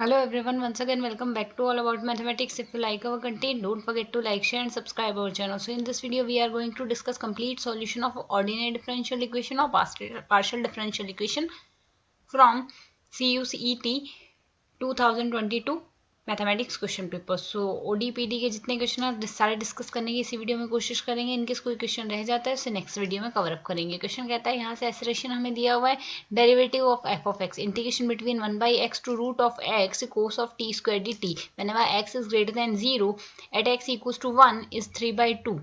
Hello everyone, once again welcome back to All About Mathematics. If you like our content, don't forget to like, share and subscribe our channel. So in this video we are going to discuss complete solution of ordinary differential equation or partial differential equation from CUCET 2022 mathematics question paper. So ODPD के जितने question हैं सारे discuss करने की इसी video में कोशिश करेंगे। इनके कोई क्वेश्चन रह जाता है उसे नेक्स्ट वीडियो में कवर अप करेंगे। क्वेश्चन कहता है यहाँ से एक्सप्रेशन हमें दिया हुआ है derivative of f of x integration between 1/x to root of x cos of t square d t whenever x is greater than 0 at x equals to 1 is 3/2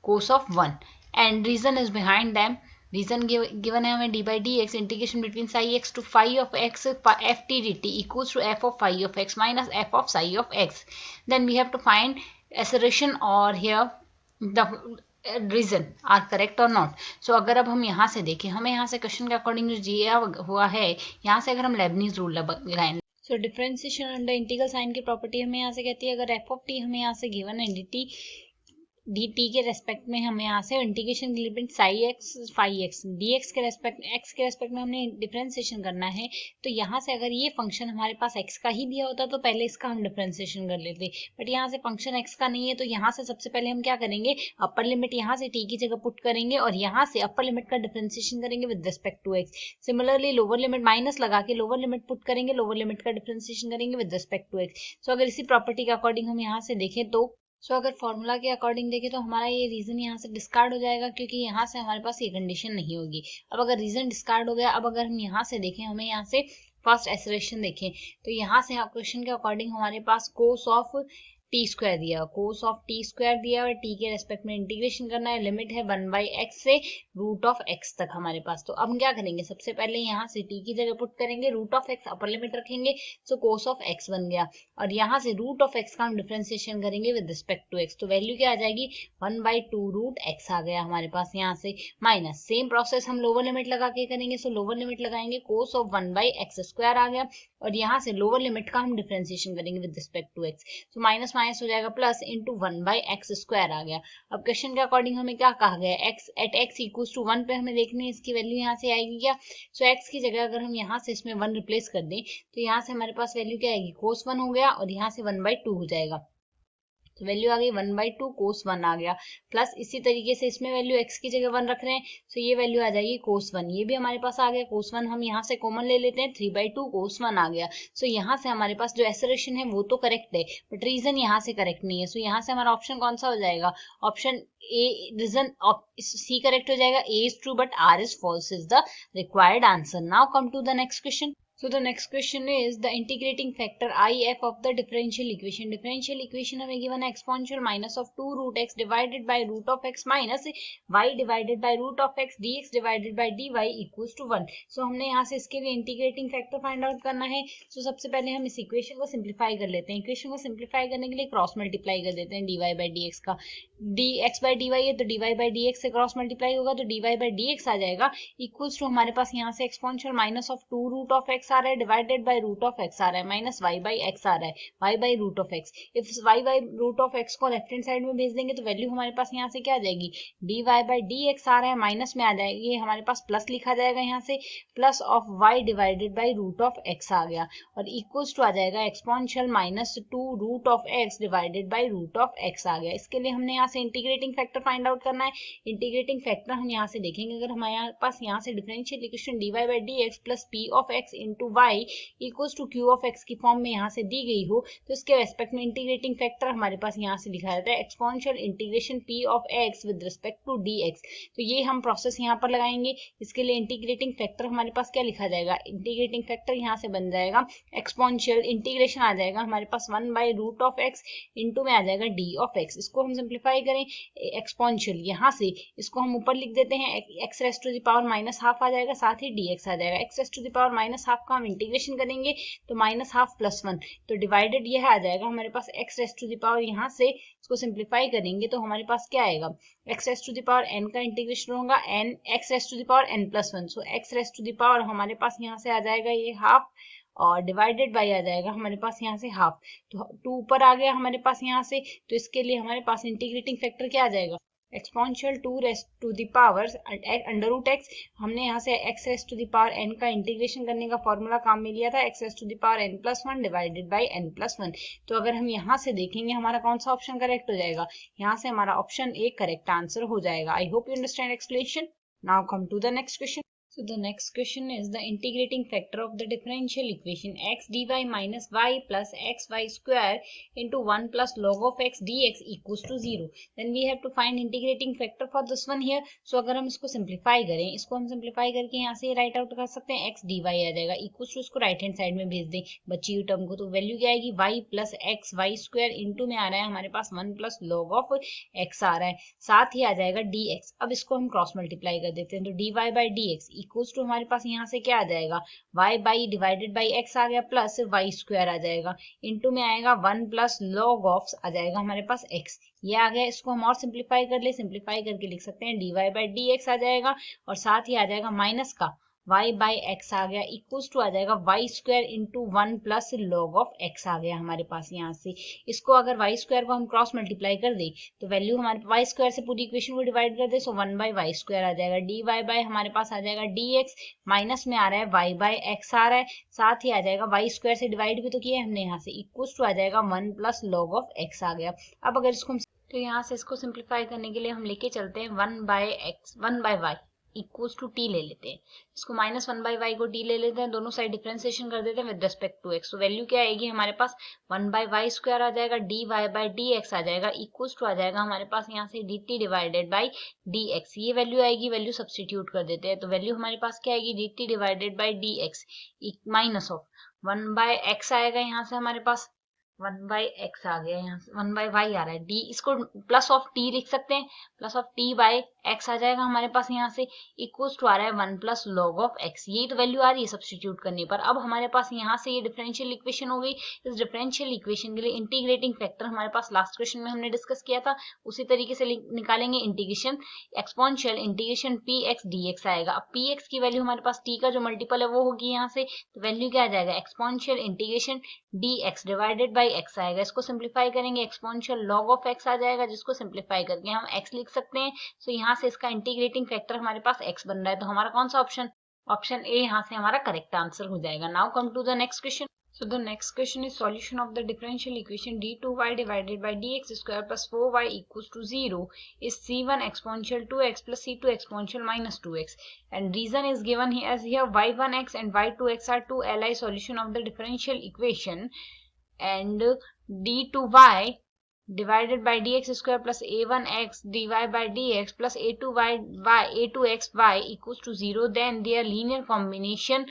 cos of 1 and reason is behind them. Reason given है हमें d by d x integration between Sai x to phi of x f t d t equals to f of phi of x minus f of psi of x. Then we have to find acceleration और here the reason R correct or not. So अगर अब हम यहाँ से देखें, हमें यहाँ से क्वेश्चन के अकॉर्डिंग जो दिया हुआ है, यहाँ से अगर हम लेबनीज रूल लगाएं, सो डिफरेंशिएशन अंडर इंटीग्रल साइन की प्रॉपर्टी हमें यहाँ से कहती है अगर एफ ऑफ टी हमें यहाँ से गिवन है डी टी के रेस्पेक्ट में हमें यहाँ से इंटीग्रेशन की limit psi x phi x d x के रेस्पेक्ट में हमने डिफरेंशिएशन करना है। तो यहाँ से अगर ये फंक्शन हमारे पास एक्स का ही दिया होता तो पहले इसका हम डिफरेंशिएशन कर लेते, बट यहाँ से फंक्शन एक्स का नहीं है। तो यहाँ से सबसे पहले हम क्या करेंगे, अपर लिमिट यहाँ से टी की जगह पुट करेंगे और यहाँ से अपर लिमिट का डिफरेंशिएशन करेंगे with respect to x. Similarly lower limit minus लगा के लोअर लिमिट पुट करेंगे, लोअर लिमिट का डिफरेंशिएशन करेंगे with respect to x. So अगर इसी प्रॉपर्टी के अकॉर्डिंग हम यहाँ से देखें तो अगर फॉर्मूला के अकॉर्डिंग देखें तो हमारा ये रीजन यहाँ से डिस्कार्ड हो जाएगा क्योंकि यहाँ से हमारे पास ये कंडीशन नहीं होगी। अब अगर रीजन डिस्कार्ड हो गया, अब अगर हम यहाँ से देखें, हमें यहाँ से फर्स्ट एक्सेलरेशन देखें तो यहाँ से क्वेश्चन के अकॉर्डिंग हमारे पास कोस ऑफ टी स्क्वायर दिया, कोस ऑफ टी स्क्वायर दिया और टी के रेस्पेक्ट में इंटीग्रेशन करना है। लिमिट है 1/x से रूट ऑफ x तक हमारे पास। तो अब हम क्या करेंगे, सबसे पहले यहाँ से टी की जगह पुट करेंगे, root of x upper limit रखेंगे, सो कोस ऑफ x बन गया और यहाँ से रूट ऑफ x का हम डिफरेंशिएशन करेंगे विद रिस्पेक्ट टू x। तो वैल्यू क्या आ जाएगी, 1/2 रूट x आ गया हमारे पास यहाँ से, माइनस सेम प्रोसेस हम लोअर लिमिट लगा के करेंगे। सो लोअर लिमिट लगाएंगे, कोस ऑफ 1/x स्क्वायर आ गया और यहाँ से लोअर लिमिट का हम डिफरेंशिएशन करेंगे with respect to x। So minus minus हो जाएगा प्लस इंटू 1/x स्क्वायर आ गया। अब क्वेश्चन के अकॉर्डिंग हमें क्या कहा गया, x at x equals to 1 पे हमें देखनी है इसकी वैल्यू यहाँ से आएगी क्या। सो x की जगह अगर हम यहाँ से इसमें 1 रिप्लेस कर दें तो यहाँ से हमारे पास वैल्यू क्या आएगी, कोस 1 हो गया और यहाँ से 1/2 हो जाएगा। तो वैल्यू आ गई 1/2 कोस 1 आ गया, प्लस इसी तरीके से इसमें वैल्यू x की जगह 1 रख रहे हैं, सो ये वैल्यू आ जाएगी कोस 1। ये भी हमारे पास आ गया कोस 1, हम यहाँ से कॉमन ले लेते हैं, 3/2 कोस 1 आ गया। सो यहाँ से हमारे पास जो एक्सेलरेशन है वो तो करेक्ट है बट रीजन यहाँ से करेक्ट नहीं है। सो यहाँ से हमारा ऑप्शन कौन सा हो जाएगा, option A, reason C correct हो जाएगा। A is true but R is false is the required answer. Now come to the next question. So the next question is the integrating factor if of the differential equation. Differential equation हमें given है exponential minus of 2 root x divided by root of x minus y divided by root of x dx divided by dy equals to 1. So हमने यहाँ से इसके लिए integrating factor find out करना है। So सबसे पहले हम इस equation को simplify कर लेते हैं। equation को simplify करने के लिए cross multiply कर देते हैं dy by dx का। dx by dy है तो dy by dx से cross multiply होगा तो dy by dx आ जाएगा equals to हमारे पास यहाँ से exponential minus of 2 root of x आ रहा है divided by root of x आ रहा है माइनस y बाई x आ रहा है, y by root of x। If y by root of x को लेफ्ट हैंड साइड में भेज देंगे तो वैल्यू हमारे पास यहाँ से क्या आ जाएगी, dy बाई dx आ रहा है, माइनस में आ जाएगी, ये हमारे पास प्लस लिखा जाएगा यहाँ से, plus of y divided by root of x आ गया और इक्वल्स टू आ जाएगा exponential minus 2 root of x divided by root of x आ गया। इसके लिए हमने यहाँ से इंटीग्रेटिंग फैक्टर फाइंड आउट करना है। इंटीग्रेटिंग फैक्टर हम यहाँ से देखेंगे, अगर हमारे पास यहाँ से differential equation dy by dx plus p of x into y equals to q of x की फॉर्म में यहाँ से दी गई हो तो इसके रेस्पेक्ट में इंटीग्रेटिंग फैक्टर हमारे पास यहाँ से लिखा जाता है exponential integration p of x with respect to dx। तो ये हम प्रोसेस यहाँ पर लगाएंगे। इसके लिए इंटीग्रेटिंग फैक्टर हमारे पास क्या लिखा जाएगा, इंटीग्रेटिंग फैक्टर यहाँ से बन जाएगा एक्सपोनेंशियल इंटीग्रेशन आ जाएगा हमारे पास 1 by root of x into में आ जाएगा d ऑफ x। इसको हम सिंप्लीफाई करें एक्सपोनेंशियल, यहाँ से इसको हम ऊपर लिख देते हैं x raise to the power minus half आ जाएगा, साथ ही dx आ जाएगा। x raise to the power minus half का हम इंटीग्रेशन करेंगे तो माइनस हाफ प्लस 1 तो डिवाइडेड यह आ जाएगा हमारे पास x raise to the power, यहाँ से इसको सिंप्लीफाई करेंगे तो हमारे पास क्या आएगा, x raise to the power n का इंटीग्रेशन होगा n x raise to the power n plus 1। So x raise to the power हमारे पास यहाँ से आ जाएगा ये हाफ और डिवाइडेड बाई आ जाएगा हमारे पास यहाँ से हाफ, तो 2 ऊपर आ गया हमारे पास यहाँ से। तो इसके लिए हमारे पास इंटीग्रेटिंग फैक्टर क्या आ जाएगा, exponential 2 raised to the power under root x, हमने यहाँ से x raised to the power n का इंटीग्रेशन करने का फॉर्मूला काम में लिया था, x raised to the power n+1 divided by n+1। तो अगर हम यहाँ से देखेंगे हमारा कौन सा ऑप्शन करेक्ट हो जाएगा, यहाँ से हमारा ऑप्शन ए करेक्ट आंसर हो जाएगा। I hope you understand explanation. Now come to the next question. So the next question is the integrating factor of the differential equation x dy minus y plus xy square into 1 plus log of x dx equals to 0. Then we have to find integrating factor for this one here. So अगर हम इसको simplify करें, इसको हम simplify करके यहाँ से write out कर सकते हैं, x dy आ जाएगा equals to, इसको right hand side में भेज दें बची हुई टर्म को, तो वैल्यू क्या आएगी y plus xy square into में आ रहा है हमारे पास 1 plus log of x आ रहा है, साथ ही आ जाएगा dx। अब इसको हम क्रॉस मल्टीप्लाई कर देते हैं, तो dy by dx equals to हमारे पास यहाँ से क्या आ जाएगा, y by divided by x आ गया प्लस y स्क्वायर आ जाएगा, इनटू में आएगा 1 प्लस log ऑफ आ जाएगा हमारे पास x, ये आ गया। इसको हम और सिंप्लीफाई कर ले, सिंप्लीफाई करके लिख सकते हैं dy बाई dx आ जाएगा और साथ ही आ जाएगा माइनस का y बाई एक्स आ गया इक्वल्स टू आ जाएगा y square into 1 plus log of x आ गया हमारे पास यहाँ से। इसको अगर y स्क्वायर को हम क्रॉस मल्टीप्लाई कर दे तो वैल्यू हमारे y स्क्वायर से पूरी इक्वेशन को डिवाइड कर दे, सो 1 बाई वाई स्क्वायर आ जाएगा, dy बाई हमारे पास आ जाएगा dx, माइनस में आ रहा है y बाई एक्स आ रहा है, साथ ही आ जाएगा y स्क्वायर से डिवाइड भी तो किया है हमने यहाँ से, इक्वल्स टू आ जाएगा 1 प्लस log ऑफ x आ गया। अब अगर इसको तो यहाँ से इसको सिंप्लीफाई करने के लिए हम लेके चलते हैं 1 by x 1 by y equals to t ले लेते हैं, इसको माइनस 1 बाई वाई को टी ले लेते हैं, दोनों साइड डिफरेंशिएशन कर देते हैं विद रिस्पेक्ट टू एक्स। तो वैल्यू क्या आएगी हमारे पास 1 बाई वाई स्क्वायर आ जाएगा, d y by d x आ जाएगा इक्वल्स टू आ जाएगा हमारे पास यहाँ से d t divided by d x, ये वैल्यू आएगी, वैल्यू सब्सटीट्यूट कर देते हैं, तो वैल्यू हमारे पास क्या आएगी D t divided by d x minus of 1 by x आएगा यहाँ से हमारे पास 1 बाई एक्स आ गया, यहाँ से 1 बाई वाई आ रहा है, डी इसको प्लस ऑफ टी लिख सकते हैं, plus of t by x आ जाएगा हमारे पास यहाँ से इक्वल्स टू आ रहा है 1 प्लस लॉग ऑफ एक्स, यही तो वैल्यू आ रही है सब्सटीट्यूट करने पर। अब हमारे पास यहाँ से ये डिफरेंशियल इक्वेशन हो गई। इस डिफरेंशियल इक्वेशन के लिए इंटीग्रेटिंग फैक्टर हमारे पास लास्ट क्वेश्चन में हमने डिस्कस किया था, उसी तरीके से निकालेंगे integration exponential integration P x d x आएगा। अब पी एक्स की वैल्यू हमारे पास टी का जो मल्टीपल है वो होगी यहाँ से, तो वैल्यू क्या आ जाएगा exponential integration D x divided by x आएगा, इसको सिंप्लीफाई करेंगे एक्सपोनेंशियल लॉग ऑफ एक्स आ जाएगा, जिसको सिंप्लीफाई करके हम एक्स लिख सकते हैं। सो यहाँ से इसका इंटीग्रेटिंग फैक्टर हमारे पास एक्स बन रहा है, तो हमारा कौन सा ऑप्शन, ऑप्शन ए यहाँ से हमारा करेक्ट आंसर हो जाएगा। Now come to the next question. So the next question is solution of the differential equation d2y divided by dx square plus 4y equals to 0 is c1 exponential 2x plus c2 exponential minus 2x, and reason is given here as here y1x and y2x are two Li solution of the differential equation, and d2y divided by dx square plus a1x dy by dx plus a2xy equals to 0, then their linear combination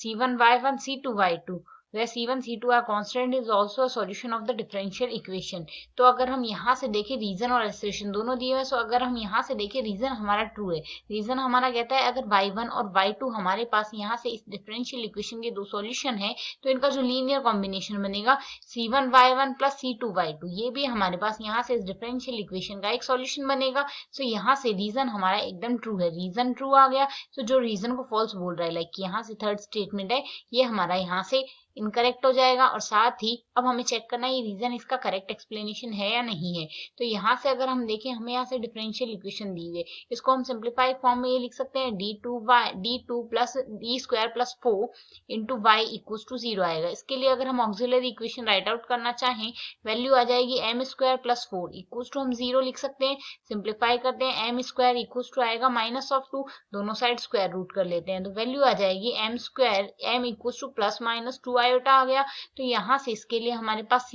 c1y1 c2y2 where c1 c2 are constant is also a solution of the differential equation। तो अगर हम यहाँ से देखें reason और expression दोनों दिए हुए, सो अगर हम यहाँ से देखें रीजन हमारा ट्रू है, रीजन हमारा कहता है अगर y1 और y2 हमारे पास यहाँ से इस डिफरेंशियल इक्वेशन के दो सॉल्यूशन है तो इनका जो लीनियर कॉम्बिनेशन बनेगा c1y1 प्लस c2y2, ये भी हमारे पास यहाँ से इस डिफरेंशियल इक्वेशन का एक सॉल्यूशन बनेगा। सो यहाँ से रीजन हमारा एकदम ट्रू है, रीजन ट्रू आ गया। सो जो रीजन को फॉल्स बोल रहा है लाइक यहाँ से थर्ड स्टेटमेंट है, ये हमारा यहाँ से इनकरेक्ट हो जाएगा, और साथ ही अब हमें चेक करना है ये रीजन इसका करेक्ट एक्सप्लेनेशन है या नहीं है। तो यहाँ से अगर हम देखें हमें यहाँ से डिफरेंशियल इक्वेशन दी हुई है, इसको हम सिंप्लीफाई फॉर्म में ये लिख सकते हैं d2 plus D square plus 4 into y equals to 0 आएगा। इसके लिए अगर हम ऑक्सिलरी इक्वेशन राइट आउट करना चाहें वैल्यू आ जाएगी m square plus 4 equals to हम 0 लिख सकते हैं, सिंप्लीफाई करते हैं m स्क्वायर इक्वल्स टू आएगा माइनस ऑफ 2, दोनों साइड स्क्वायर रूट कर लेते हैं, तो वैल्यू आ जाएगी m square m equals to plus minus 2 iota आ गया। तो यहाँ से इसके लिए हमारे पास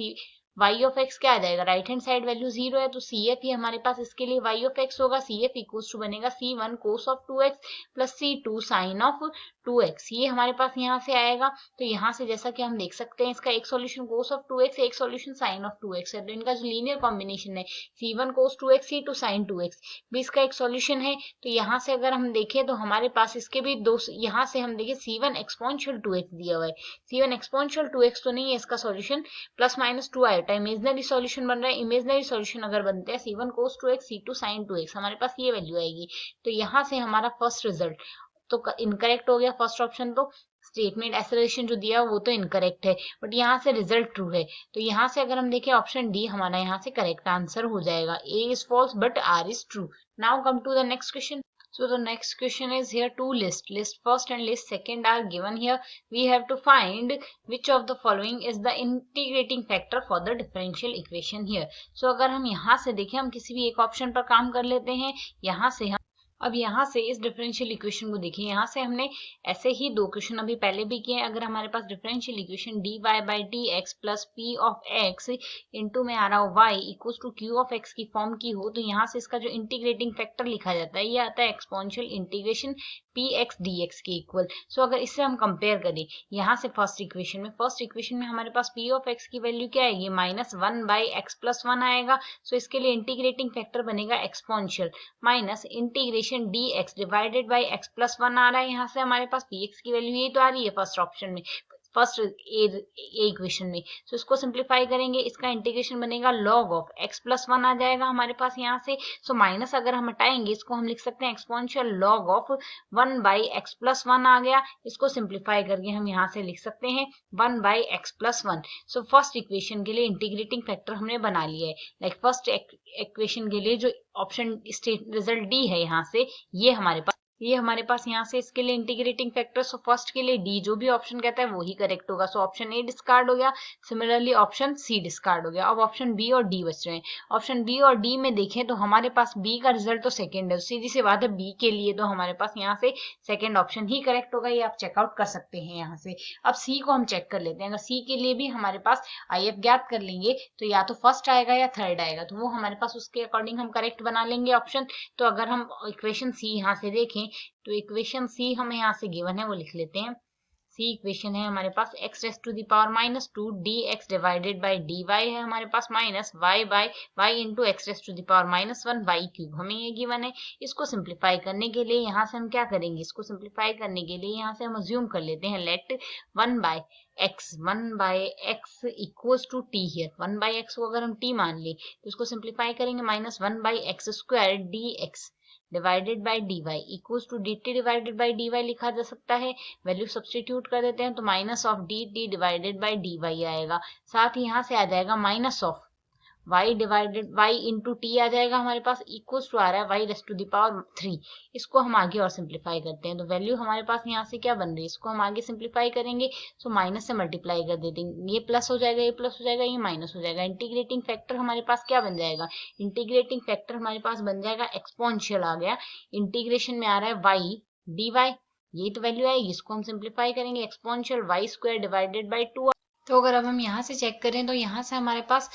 y ऑफ x क्या आ जाएगा, राइट हैंड साइड वैल्यू 0 है तो CF ही हमारे पास इसके लिए y ऑफ x होगा, CF इक्वल्स टू बनेगा C1 cos of 2x plus C2 sin of 2x, ये हमारे पास यहाँ से आएगा। तो यहाँ से जैसा कि हम देख सकते हैं इसका एक सॉल्यूशन cos ऑफ 2x एक सॉल्यूशन sin ऑफ 2x है, तो इनका जो लीनियर कॉम्बिनेशन है C1 cos 2x C2 sin 2x भी इसका एक सॉल्यूशन है। तो यहाँ से अगर हम देखें तो हमारे पास इसके भी दो, यहाँ से हम देखें C1 एक्सपोनेंशियल 2x दिया हुआ है, C1 एक्सपोनेंशियल 2x तो नहीं है इसका solution, plus minus 2 iota imaginary solution बन रहा है। इमेजनरी सॉल्यूशन अगर बनते हैं C1 cos 2x C2 sin 2x हमारे पास ये वैल्यू आएगी। तो यहाँ से हमारा फर्स्ट रिजल्ट तो इनकरेक्ट हो गया फर्स्ट ऑप्शन, तो स्टेटमेंट एक्सेलरेशन जो दिया वो तो इनकरेक्ट है, बट यहाँ से रिजल्ट ट्रू है। तो यहाँ से अगर हम देखें ऑप्शन डी हमारा यहाँ से करेक्ट आंसर हो जाएगा। A is false but R is true. Now come to the next question. So the next question is here two lists. List first and list second are given here. We have to find which of the following is the integrating factor for the differential equation here. So अगर हम यहाँ से देखें, हम किसी भी एक option पर काम कर लेते हैं। यहाँ से हम अब यहाँ से इस डिफरेंशियल इक्वेशन को देखिए, यहाँ से हमने ऐसे ही दो क्वेश्चन अभी पहले भी किए हैं। अगर हमारे पास differential equation d y by d x plus p of x into में आ रहा हो y equal to q of x की फॉर्म की हो, तो यहाँ से इसका जो इंटीग्रेटिंग फैक्टर लिखा जाता है ये आता है exponential integration P x d x के इक्वल। सो अगर इससे हम कंपेयर करें यहाँ से फर्स्ट इक्वेशन में हमारे पास पी ऑफ एक्स की वैल्यू क्या आएगी, माइनस 1 बाई एक्स प्लस 1 आएगा। सो इसके लिए इंटीग्रेटिंग फैक्टर बनेगा exponential minus integration D x divided by x plus 1 आ रहा है। यहाँ से हमारे पास पी एक्स की वैल्यू यही तो आ रही है फर्स्ट ऑप्शन में, फर्स्ट ए इक्वेशन में। सो इसको सिंप्लीफाई करेंगे, इसका इंटीग्रेशन बनेगा लॉग ऑफ एक्स प्लस 1 आ जाएगा हमारे पास यहाँ से। सो माइनस अगर हम हटाएंगे इसको हम लिख सकते हैं exponential log of 1 by x plus 1 आ गया। इसको सिंप्लीफाई करके हम यहाँ से लिख सकते हैं 1 by x plus 1। So first equation के लिए इंटीग्रेटिंग फैक्टर हमने बना लिया है। लाइक फर्स्ट इक्वेशन के लिए जो ऑप्शन रिजल्ट डी है यहाँ से ये हमारे पास यहाँ से इसके लिए इंटीग्रेटिंग फैक्टर। सो फर्स्ट के लिए डी जो भी ऑप्शन कहता है वो ही करेक्ट होगा। सो ऑप्शन ए डिस्कार्ड हो गया, सिमिलरली ऑप्शन सी डिस्कार्ड हो गया। अब ऑप्शन बी और डी बच रहे हैं। ऑप्शन बी और डी में देखें तो हमारे पास बी का रिजल्ट तो सेकंड है, सीधी सी बात है बी के लिए तो हमारे पास यहाँ से सेकंड ऑप्शन ही करेक्ट होगा, ये आप चेकआउट कर सकते हैं यहाँ से। अब सी को हम चेक कर लेते हैं। अगर सी के लिए भी हमारे पास आई एफ ज्ञात कर लेंगे तो या तो फर्स्ट आएगा या थर्ड आएगा, तो वो हमारे पास उसके अकॉर्डिंग हम करेक्ट बना लेंगे ऑप्शन। तो अगर हम इक्वेशन सी यहाँ से देखें तो इक्वेशन सी हमें यहाँ से गिवन है वो लिख लेते हैं। सी इक्वेशन है हमारे पास x raise to the power minus 2 dx divided by dy है हमारे पास minus y by y into x raise to the power minus 1 y cube हमें ये गिवन है। इसको सिंप्लीफाई करने के लिए यहाँ से हम क्या करेंगे, इसको सिंप्लीफाई करने के लिए यहाँ से हम अज्यूम कर लेते हैं let 1 by x equals to t here. 1 by x को अगर हम t मान ले तो इसको सिंप्लीफाई करेंगे minus 1 by x square d x divided by d y equals to d t divided by d y लिखा जा सकता है। वैल्यू सब्सटीट्यूट कर देते हैं तो minus of d t divided by d y आएगा। साथ ही यहाँ से आ जाएगा minus of y divided y into t आ जाएगा हमारे पास, इक्वल्स टू आ रहा है y raise to the power 3। इसको हम आगे और सिंप्लीफाई करते हैं तो वैल्यू हमारे पास यहाँ से क्या बन रही है, इसको हम आगे सिंप्लीफाई करेंगे। सो माइनस से मल्टीप्लाई कर देते हैं, ये प्लस हो जाएगा, ये प्लस हो जाएगा, ये माइनस हो जाएगा। इंटीग्रेटिंग फैक्टर हमारे पास क्या बन जाएगा, इंटीग्रेटिंग फैक्टर हमारे पास बन जाएगा एक्सपोनेंशियल आ गया। इंटीग्रेशन में आ रहा है y डी वाई, यही तो वैल्यू आएगी। इसको हम सिंप्लीफाई करेंगे exponential y square divided by 2। तो अगर अब हम यहाँ से चेक करें तो यहाँ से हमारे पास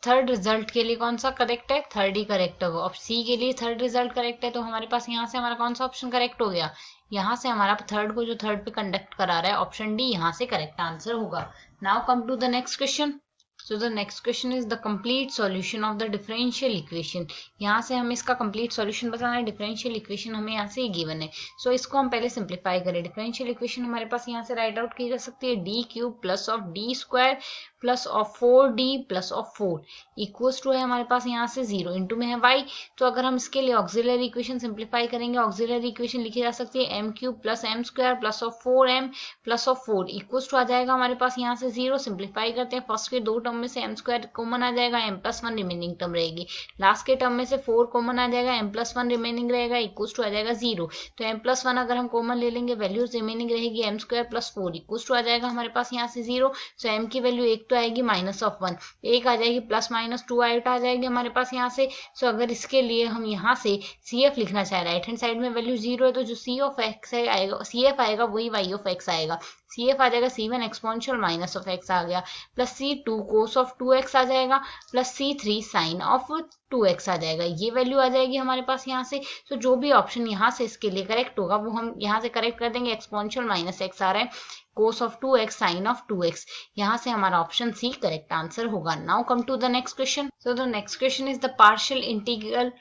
थर्ड रिजल्ट के लिए कौन सा करेक्ट है, थर्ड ही करेक्ट होगा। अब सी के लिए थर्ड रिजल्ट करेक्ट है तो हमारे पास यहाँ से हमारा कौन सा ऑप्शन करेक्ट हो गया, यहाँ से हमारा थर्ड को जो थर्ड पे कंडक्ट करा रहा है ऑप्शन डी यहाँ से करेक्ट आंसर होगा। Now come to the next question. So the next question is the complete solution of the differential equation. यहाँ से हमें इसका complete solution बताना है। differential equation हमें यहाँ से given है। So इसको हम पहले simplify करें। differential equation हमारे पास यहाँ से write out की जा सकती है d cube plus of d square plus of 4d plus of 4 equals to है हमारे पास यहाँ से 0 इंटू में है y। तो अगर हम इसके लिए auxiliary equation simplify करेंगे, auxiliary equation लिखी जा सकती है m cube plus m square plus of 4m plus of 4 equals to आ जाएगा हमारे पास यहाँ से 0। सिंप्लीफाई करते हैं, फर्स्ट के दो टर्म में से m स्क्वायर कॉमन आ जाएगा, m प्लस 1 रिमेनिंग टर्म रहेगी। लास्ट के टर्म में से 4 कॉमन आ जाएगा, m प्लस 1 रिमेनिंग रहेगा, इक्वल्स टू आ जाएगा 0। तो m प्लस 1 अगर हम कॉमन ले लेंगे, वैल्यूज रिमेनिंग रहेगी m square plus 4 equals to आ जाएगा हमारे पास यहाँ से 0। सो m की वैल्यू एक तो आएगी माइनस ऑफ 1, एक आ जाएगी प्लस माइनस 2 आइट आ जाएगी हमारे पास यहाँ से। सो अगर इसके लिए हम यहाँ से CF लिखना चाहे, राइट हैंड साइड में वैल्यू 0 है तो जो C ऑफ x आएगा, CF आएगा वही y ऑफ x आएगा। CF आ जाएगा C1 exponential minus of x आ गया, plus C2 cos of 2x आ जाएगा, plus C3 sign of 2x आ जाएगा। ये वैल्यू आ जाएगी हमारे पास यहाँ से। तो जो भी ऑप्शन यहाँ से इसके लिए करेक्ट होगा वो हम यहाँ से करेक्ट कर देंगे। एक्सपोनेंशियल माइनस x आ रहा है, cos of 2x sign of 2x, यहाँ से हमारा ऑप्शन सी करेक्ट आंसर होगा। Now come to the next question. So the next question is the partial integral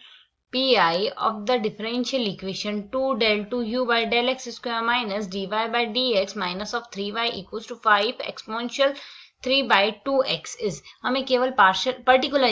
pi of the differential equation 2 del 2u by del x square minus dy by dx minus of 3y equals to 5 exponential 3/2x is, हमें केवल particular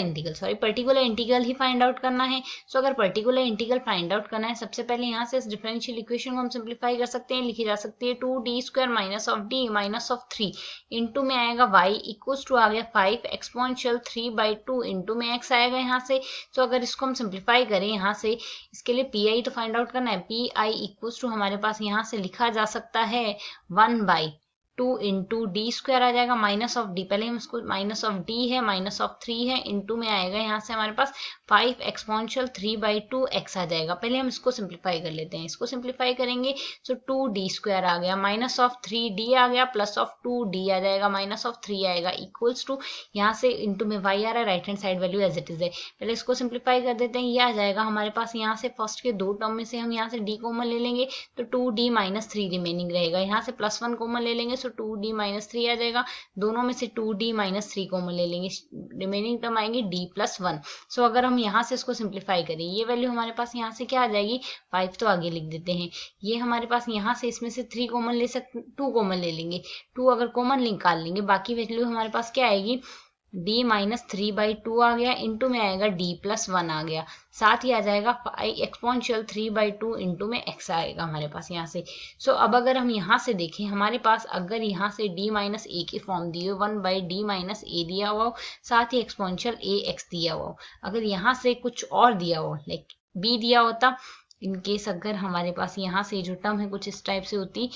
integral ही find out करना है। सो अगर particular integral find out करना है, सबसे पहले यहाँ से इस डिफरेंशियल इक्वेशन को हम सिंप्लीफाई कर सकते हैं। लिखी जा सकती है 2d² minus of d minus of 3 into में आएगा y इक्वल्स टू आ गया 5 एक्सपोनेंशियल 3/2 इंटू में x आएगा यहाँ से। तो अगर इसको हम सिंप्लीफाई करें यहाँ से, इसके लिए पी तो फाइंड आउट करना है। पी इक्वल्स टू हमारे पास यहाँ से लिखा जा सकता है 1/2 इंटू d² आ जाएगा माइनस ऑफ d, पहले हम इसको माइनस ऑफ d है माइनस ऑफ 3 है इंटू में आएगा यहाँ से हमारे पास 5 एक्सपोनेंशियल 3/2x आ जाएगा। पहले हम इसको सिंप्लीफाई कर लेते हैं। इसको सिंप्लीफाई करेंगे तो 2d² आ गया माइनस ऑफ 3d आ गया प्लस ऑफ 2d आ जाएगा माइनस ऑफ 3 आएगा इक्वल्स टू यहाँ से इंटू में y आ रहा है, right hand side value as it is है। पहले इसको सिंप्लीफाई कर देते हैं। ये आ जाएगा हमारे पास यहाँ से फर्स्ट के दो टर्म में से हम यहाँ से d कॉमन ले लेंगे तो 2d माइनस 3 रिमेनिंग रहेगा। यहाँ से +1 कॉमन ले लेंगे तो 2d माइनस 3 आ जाएगा। दोनों में से 2d माइनस 3 कॉमन ले लेंगे, रिमेनिंग टर्म आएंगे d+1। सो अगर हम यहाँ से इसको सिंप्लीफाई करें, ये वैल्यू हमारे पास यहाँ से क्या आ जाएगी 5, तो आगे लिख देते हैं। ये हमारे पास यहाँ से इसमें से 3 कॉमन ले सकते, 2 कॉमन ले लेंगे, 2 अगर कॉमन निकाल लेंगे, बाकी वैल्यू हमारे पास क्या आएगी d माइनस 3/2 आ गया इंटू में आएगा d+1 आ गया, साथ ही आ जाएगा एक्सपोनेंशियल 3/2 इंटू में x आएगा हमारे पास यहाँ से। सो अब अगर हम यहाँ से देखें, हमारे पास अगर यहाँ से d माइनस a की फॉर्म दी हो 1/d माइनस a दिया हुआ हो, साथ ही एक्सपोनेंशियल ax दिया हुआ हो, अगर यहाँ से कुछ और दिया हो लाइक b दिया होता, इनकेस अगर हमारे पास यहाँ से जो टर्म है कुछ इस टाइप से होती,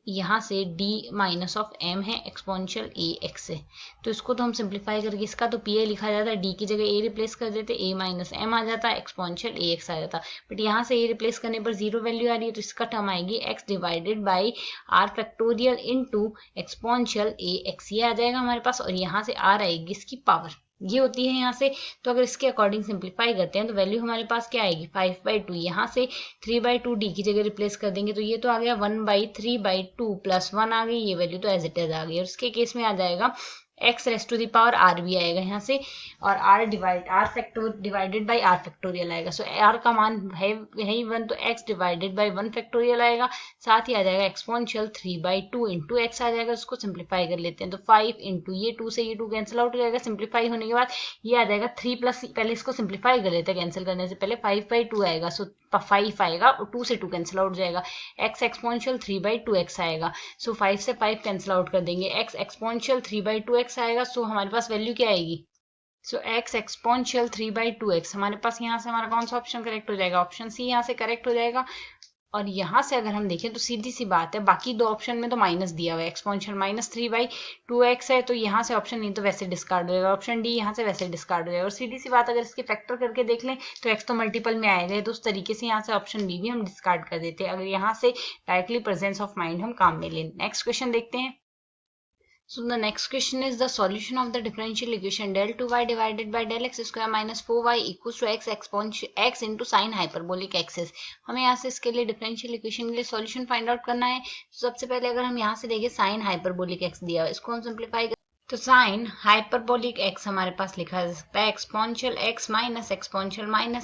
यहाँ से d माइनस ऑफ m है एक्सपोनेंशियल ax है, तो इसको तो हम सिंप्लीफाई करके इसका तो pa लिखा जाता है, d की जगह a रिप्लेस कर देते, a माइनस m आ जाता, एक्सपोनेंशियल ax आ जाता। बट यहाँ से a रिप्लेस करने पर 0 वैल्यू आ रही है, तो इसका टर्म आएगी x divided by r factorial into exponential ax, ये आ जाएगा हमारे पास। और यहाँ से r आएगी इसकी पावर, ये होती है यहाँ से। तो अगर इसके अकॉर्डिंग सिंप्लीफाई करते हैं तो वैल्यू हमारे पास क्या आएगी 5/2, यहाँ से 3/2 d की जगह रिप्लेस कर देंगे तो ये तो आ गया 1/3/2 प्लस 1 आ गई, ये वैल्यू तो एज इट इज आ गई। और इसके केस में आ जाएगा x raised to the power r भी आएगा यहाँ से, और r divided by r factorial आएगा। सो r का मान है यही 1, तो x डिवाइडेड बाई 1 फैक्टोरियल आएगा, साथ ही आ जाएगा एक्सपोनेंशियल 3/2 इंटू x आ जाएगा। उसको सिंप्लीफाई कर लेते हैं तो 5 इंटू ये 2 से ये 2 कैंसिल आउट हो जाएगा। सिंप्लीफाई होने के बाद ये आ जाएगा 3 प्लस, पहले इसको सिंप्लीफाई कर लेते हैं कैंसिल करने से पहले, 5/2 आएगा, सो 5 आएगा और 2 से 2 कैंसिल आउट जाएगा, x एक्सपोनेंशियल 3/2x आएगा। सो 5 से 5 कैंसिल आउट कर देंगे, x एक्सपोनेंशियल 3/2x आएगा। सो हमारे पास वैल्यू क्या आएगी, सो x एक्सपोनेंशियल 3/2x, हमारे पास यहाँ से हमारा कौन सा ऑप्शन करेक्ट हो जाएगा, ऑप्शन सी यहाँ से करेक्ट हो जाएगा। और यहाँ से अगर हम देखें तो सीधी सी बात है, बाकी दो ऑप्शन में तो माइनस दिया हुआ है, एक्सपोनेंशियल -3/2x है, तो यहाँ से ऑप्शन नहीं तो वैसे डिस्कार्ड हो जाएगा, ऑप्शन डी यहाँ से वैसे डिस्कार्ड हो जाएगा। और सीधी सी बात अगर इसके फैक्टर करके देख लें तो x तो मल्टीपल में आएगा, तो उस तरीके से यहाँ से ऑप्शन बी भी हम डिस्कार्ड कर देते हैं, अगर यहाँ से डायरेक्टली प्रेजेंस ऑफ माइंड हम काम में लें। नेक्स्ट क्वेश्चन देखते हैं। So the next question is the solution of the differential equation del 2y divided by del x square minus 4y equals to x exponential x into sin hyperbolic axis। हमें यहाँ से इसके लिए differential equation के लिए solution find out करना है। तो सबसे पहले अगर हम यहाँ से देखें साइन हाइपरबोलिक x दिया है, इसको हम सिंप्लीफाई तो साइन हाइपरबोलिक x हमारे पास लिखा जा सकता है exponential x minus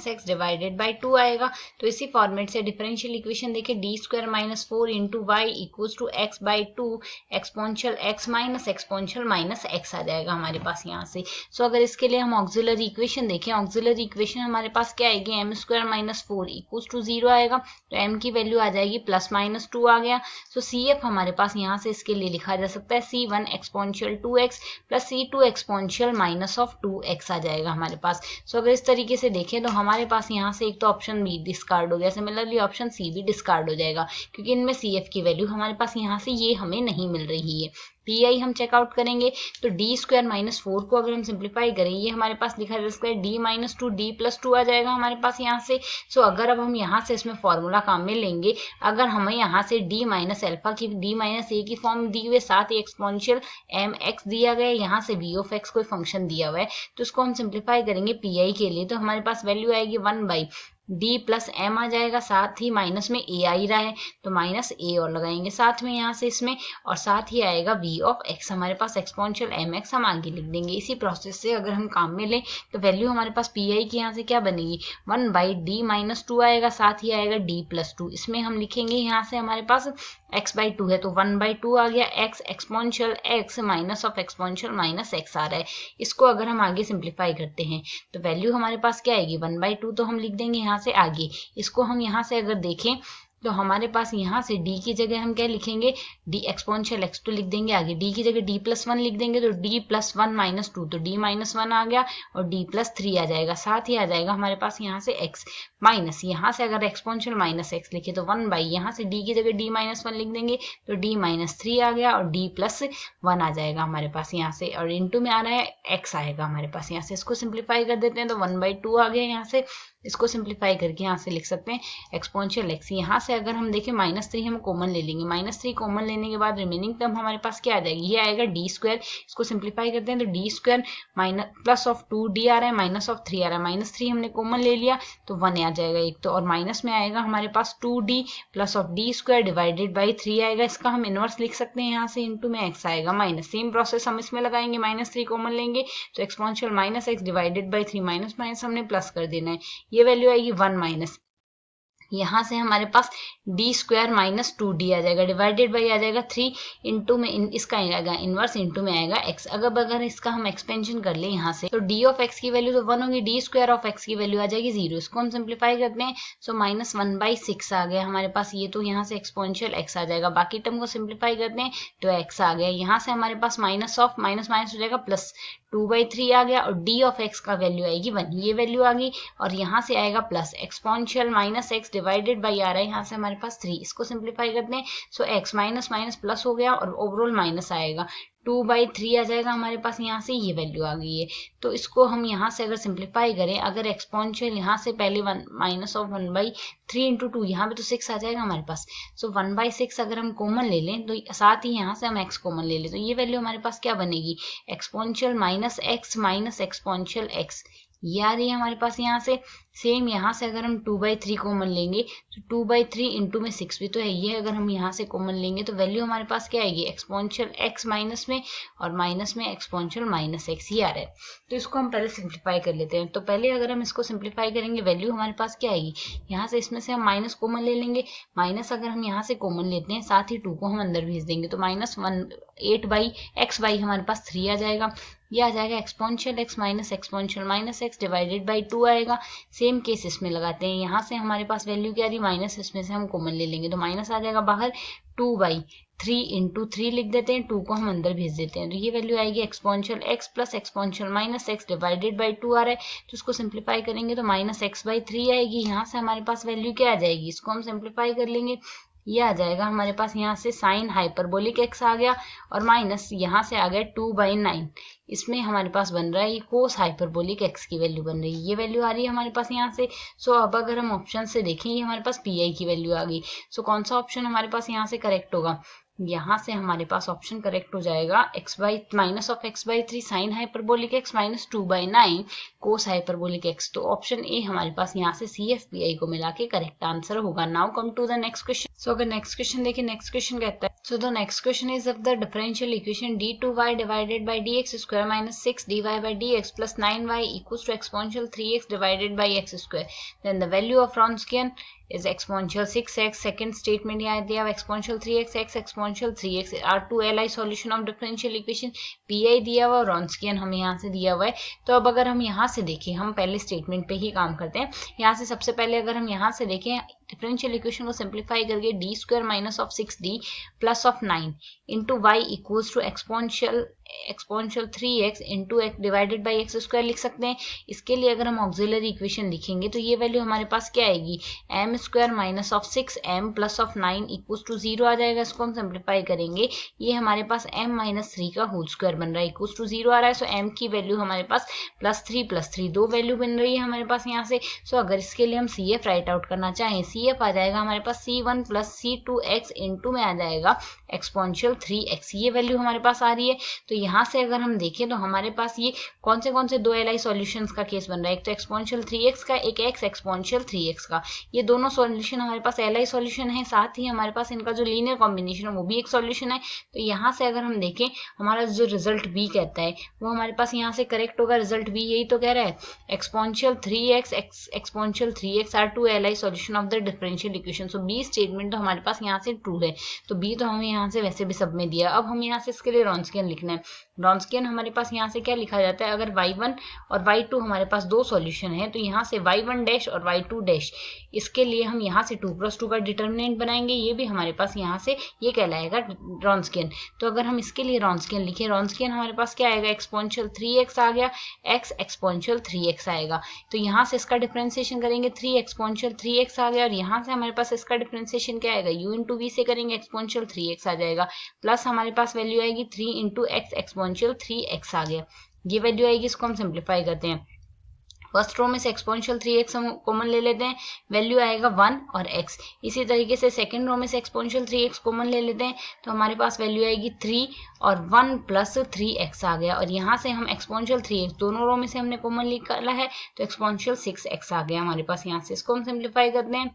x divided by 2 आएगा। तो इसी फॉर्मेट से डिफरेंशियल इक्वेशन देखें d² minus 4 into y equals to x/2 exponential x minus exponential minus x आ जाएगा हमारे पास यहाँ से। सो अगर इसके लिए हम ऑक्सिलरी इक्वेशन देखें, ऑक्सिलरी इक्वेशन हमारे पास क्या आएगी m² माइनस 4 इक्वल्स टू 0 आएगा, तो m की वैल्यू आ जाएगी +-2 आ गया। सो CF हमारे पास यहाँ से इसके लिए लिखा जा सकता है C1 exponential 2x plus C2 exponential minus of 2x आ जाएगा हमारे पास। सो अगर इस तरीके से देखें तो हमारे पास यहाँ से एक तो ऑप्शन बी डिस्कार्ड हो गया, सिमिलरली ऑप्शन सी भी डिस्कार्ड हो जाएगा, क्योंकि इनमें CF की वैल्यू हमारे पास यहाँ से ये हमें नहीं मिल रही है। PI हम चेकआउट करेंगे तो d² माइनस 4 को अगर हम सिंप्लीफाई करें, ये हमारे पास लिखा जा सकता है d माइनस 2 d+2 आ जाएगा हमारे पास यहाँ से। सो अगर अब हम यहाँ से इसमें फॉर्मूला काम में लेंगे, अगर हमें यहाँ से d माइनस एल्फा की d माइनस a की फॉर्म दी हुई, साथ ही एक्सपोनेंशियल mx दिया गया, यहाँ से v ऑफ x कोई फंक्शन दिया हुआ है, तो इसको हम सिंप्लीफाई करेंगे PI के लिए, तो हमारे पास वैल्यू आएगी 1/, d प्लस m आ जाएगा, साथ ही माइनस में a आ ही रहा है तो माइनस a और लगाएंगे साथ में यहाँ से इसमें, और साथ ही आएगा v ऑफ x, हमारे पास एक्सपोनेंशियल mx हम आगे लिख देंगे। इसी प्रोसेस से अगर हम काम में लें तो वैल्यू हमारे पास pi की यहाँ से क्या बनेगी, 1/d माइनस 2 आएगा, साथ ही आएगा d प्लस 2, इसमें हम लिखेंगे यहाँ से हमारे पास x/2 है तो 1/2 आ गया, x exponential x minus of exponential minus x आ रहा है। इसको अगर हम आगे सिंप्लीफाई करते हैं तो वैल्यू हमारे पास क्या आएगी, 1/2 तो हम लिख देंगे यहाँ से आगे। इसको हम यहाँ से अगर देखें तो हमारे पास यहाँ से d की जगह हम क्या लिखेंगे, d एक्सपोनेंशियल x तो लिख देंगे आगे, d की जगह d प्लस 1 लिख देंगे तो d प्लस 1 माइनस 2 तो d माइनस 1 आ गया और d प्लस 3 आ जाएगा, साथ ही आ जाएगा हमारे पास यहाँ से x माइनस, यहाँ से अगर एक्सपोनेंशियल माइनस x लिखे तो 1 बाई, यहाँ से d की जगह d माइनस 1 लिख देंगे तो d माइनस 3 आ गया और d प्लस 1 आ जाएगा हमारे पास यहाँ से, और इंटू में आ रहा है x आएगा हमारे पास यहाँ से। इसको सिंप्लीफाई कर देते हैं तो 1/2 आ गया यहाँ से, इसको सिंप्लीफाई करके यहाँ से लिख सकते हैं एक्सपोनेंशियल x। यहाँ से अगर हम देखें -3 हम कॉमन ले लेंगे, -3 कॉमन लेने के बाद रिमेनिंग टर्म हमारे पास क्या आ जाएगी, ये आएगा d स्क्वायर। इसको सिंप्लीफाई करते हैं तो d square minus plus of 2d आ रहा है, माइनस ऑफ 3 आ रहा है, -3 हमने कॉमन ले लिया तो 1 आ जाएगा एक तो, और माइनस में आएगा हमारे पास 2d plus of d square divided by 3 आएगा, इसका हम इनवर्स लिख सकते हैं यहाँ से, इंटू में x आएगा माइनस। सेम प्रोसेस हम इसमें लगाएंगे, -3 कॉमन लेंगे तो exponential minus x divided by 3, minus minus हमने प्लस कर देना है, ये वैल्यू आएगी 1 माइनस, यहाँ से हमारे पास डी स्क्वायर माइनस 2d आ जाएगा, डिवाइडेड बाई आ जाएगा 3, इंटू में इसका आएगा इनवर्स, इंटू में आएगा x। अगर इसका हम एक्सपेंशन कर लें यहाँ से तो d ऑफ x की वैल्यू तो 1 होगी, d स्क्वायर ऑफ x की वैल्यू आ जाएगी 0। इसको हम सिंप्लीफाई करते हैं सो -1/6 आ गया हमारे पास, ये तो यहाँ से एक्सपोनेंशियल x आ जाएगा। बाकी टर्म को सिंप्लीफाई करते हैं तो x आ गया, यहाँ से हमारे पास माइनस ऑफ माइनस माइनस हो जाएगा प्लस 2/3 आ गया, और d ऑफ x का वैल्यू आएगी 1, ये वैल्यू आ गई, और यहाँ से आएगा plus exponential minus x divided by आ रहा है यहाँ से हमारे पास 3। इसको सिंप्लीफाई करते हैं सो x माइनस माइनस प्लस हो गया और ओवरऑल माइनस आएगा, 2/3 आ जाएगा हमारे पास, यहाँ से ये वैल्यू आ गई है। तो इसको हम यहाँ से अगर सिंप्लीफाई करें, अगर एक्सपोनेंशियल यहाँ से पहले 1 माइनस ऑफ 1/3 इंटू 2, यहाँ पे तो 6 आ जाएगा हमारे पास, सो 1/6 अगर हम कॉमन ले लें तो साथ ही यहाँ से हम x कॉमन ले लें तो ये वैल्यू हमारे पास क्या बनेगी, exponential minus x minus exponential x, ये आ रही है हमारे पास यहाँ से। सेम यहाँ से अगर हम 2/3 कॉमन लेंगे तो 2/3 इंटू में 6 भी तो है, ये अगर हम यहाँ से कॉमन लेंगे तो वैल्यू हमारे पास क्या आएगी, एक्सपोनेंशियल x माइनस में और माइनस में एक्सपोनेंशियल माइनस x ही आ रहा है। तो इसको हम पहले सिंप्लीफाई कर लेते हैं। तो पहले अगर हम इसको सिंप्लीफाई करेंगे वैल्यू हमारे पास क्या आएगी, यहाँ से इसमें से हम माइनस कॉमन ले लेंगे, माइनस अगर हम यहाँ से कॉमन लेते हैं साथ ही 2 को हम अंदर भेज देंगे तो -8/x हमारे पास 3 आ जाएगा, ये आ जाएगा exponential x minus exponential minus x divided by 2 आएगा। सेम केस इसमें लगाते हैं, यहाँ से हमारे पास वैल्यू क्या आ रही, माइनस इसमें से हम कॉमन ले लेंगे तो माइनस आ जाएगा बाहर, 2/3 इंटू 3 लिख देते हैं, 2 को हम अंदर भेज देते हैं तो ये वैल्यू आएगी exponential x plus exponential minus x divided by 2 आ रहा है, तो इसको सिंप्लीफाई करेंगे तो -x/3 आएगी। यहाँ से हमारे पास वैल्यू क्या आ जाएगी, इसको हम सिंप्लीफाई कर लेंगे, ये आ जाएगा हमारे पास यहाँ से साइन हाइपरबोलिक x आ गया, और माइनस यहाँ से आ गया 2/9, इसमें हमारे पास बन रहा है ये कोस हाइपरबोलिक x की वैल्यू बन रही है, ये वैल्यू आ रही है हमारे पास यहाँ से। सो अब अगर हम ऑप्शन से देखें ये हमारे पास pi की वैल्यू आ गई, सो कौन सा ऑप्शन हमारे पास यहाँ से करेक्ट होगा, यहाँ से हमारे पास ऑप्शन करेक्ट हो जाएगा minus of x/3 sine hyperbolic x minus 2/9 cos hyperbolic x। तो ऑप्शन ए हमारे पास यहाँ से CFPI को मिला के करेक्ट आंसर होगा। Now come to the next question. So अगर नेक्स्ट क्वेश्चन देखिए, नेक्स्ट क्वेश्चन कहता है so the next question is of the differential equation d2y divided by dx square minus 6dy by dx plus 9y equals to exponential 3x divided by x square, then the value of Wronskian is exponential 6x। Second statement यहाँ दिया हुआ exponential 3x, x exponential 3x are 2 li solution of differential equation, pi दिया हुआ और Wronskian हमें यहाँ से दिया हुआ है। तो अब अगर हम यहाँ से देखें, हम पहले स्टेटमेंट पे ही काम करते हैं। यहाँ से सबसे पहले अगर हम यहाँ से देखें डिफरेंशियल इक्वेशन को सिंप्लीफाई करके d square minus of 6d plus of 9 into y equals to exponential 3x into divided by x square लिख सकते हैं। इसके लिए अगर हम ऑक्सिलरी इक्वेशन लिखेंगे तो ये वैल्यू हमारे पास क्या आएगी, m square minus of 6m plus of 9 equals to 0 आ जाएगा। इसको हम सिंप्लीफाई करेंगे, ये हमारे पास m माइनस 3 का होल स्क्वायर बन रहा है, इक्वल्स टू 0 आ रहा है। सो m की वैल्यू हमारे पास प्लस 3 दो वैल्यू बन रही है हमारे पास यहाँ से। सो अगर इसके लिए हम CF राइट आउट करना चाहें, CF आ जाएगा हमारे पास C1 प्लस C2x इंटू में आ जाएगा एक्सपोनेंशियल 3x, ये वैल्यू हमारे पास आ रही है। तो यहाँ से अगर हम देखें तो हमारे पास ये कौन से दो LI सॉल्यूशंस का केस बन रहा है, एक तो एक्सपोनेंशियल 3x का, एक x एक्सपोनेंशियल 3x का। ये दोनों सॉल्यूशन हमारे पास LI सॉल्यूशन है, साथ ही हमारे पास इनका जो लीनियर कॉम्बिनेशन है वो भी एक सॉल्यूशन है। तो यहाँ से अगर हम देखें हमारा जो रिजल्ट B कहता है वो हमारे पास यहाँ से करेक्ट होगा। रिजल्ट B यही तो कह रहा है, exponential 3x exponential 3x are two LI solution of the differential equation. So B statement तो हमारे पास यहाँ से ट्रू है, तो B तो हमें यहाँ से वैसे भी सब में दिया। अब हम यहाँ से इसके लिए रॉन्सकियन लिखना है। रॉन्सकियन हमारे पास यहाँ से क्या लिखा जाता है, अगर y1 और y2 हमारे पास दो सॉल्यूशन है तो यहाँ से y1 डैश और y2 डैश, इसके लिए हम यहाँ से 2 क्रॉस 2 का डिटर्मिनेंट बनाएंगे, ये भी हमारे पास यहाँ से ये कहलाएगा रॉन्सकियन। तो अगर हम इसके लिए रॉन्सकियन लिखे, रॉन्सकियन हमारे पास क्या आएगा, एक्सपोनेंशियल 3x आ गया, x एक्सपोनेंशियल 3x आएगा। तो यहाँ से इसका डिफरेंशिएशन करेंगे, 3 एक्सपोनेंशियल 3x आ गया, और यहाँ से हमारे पास इसका डिफरेंशिएशन क्या आएगा, u इंटू v से करेंगे, एक्सपोनेंशियल 3x आ जाएगा, प्लस हमारे पास वैल्यू आएगी 3 इंटू x एक्सपोनेंशियल 3x आ गया, ये वैल्यू आएगी। इसको हम सिंप्लीफाई करते हैं, फर्स्ट रो में से एक्सपोनेंशियल 3x हम कॉमन ले लेते हैं, वैल्यू आएगा 1 और x। इसी तरीके से सेकंड रो में से एक्सपोनेंशियल 3x कॉमन ले लेते हैं तो हमारे पास वैल्यू आएगी 3 और 1 प्लस 3x आ गया, और यहाँ से हम एक्सपोनेंशियल 3x दोनों रो में से हमने कॉमन निकाला है तो एक्सपोनेंशियल 6x आ गया हमारे पास। यहाँ से इसको हम सिंप्लीफाई करते हैं,